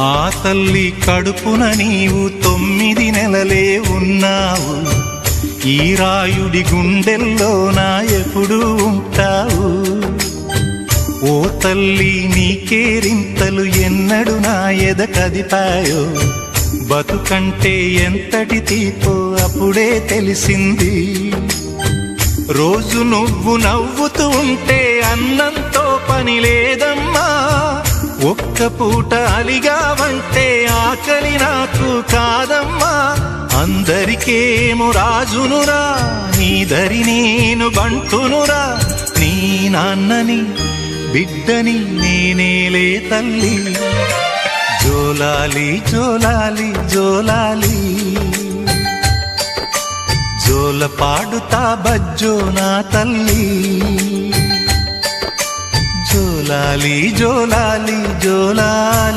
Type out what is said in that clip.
ఆ తల్లి కడుపున నీవు 9 నెలలే ఉన్నావు. ఈ రాయుడి గుండెల్లో నా ఎప్పుడు ఉంటావు. ఓ తల్లి నీ కేరింతలు ఎన్నడు నా ఎద కదిపాయో. బతుకంటే ఎంతటి తీపో అప్పుడే తెలిసింది. రోజు నువ్వు నవ్వుతూ ఉంటే అన్నంతో పని లేదమ్మా. ఒక్క పూట అలిగావంటే ఆకలి నాకు కాదమ్మా. అందరికేమో రాజునురా, నీ దరి నేను బంటునురా. నీ నాన్నని బిడ్డని నేనేలే తల్లి. జోలాలి జోలాలి జోలాలి, జోల పాడుతా బజ్జో నా తల్లి. జోలాలి జోలాలి జోలాలి.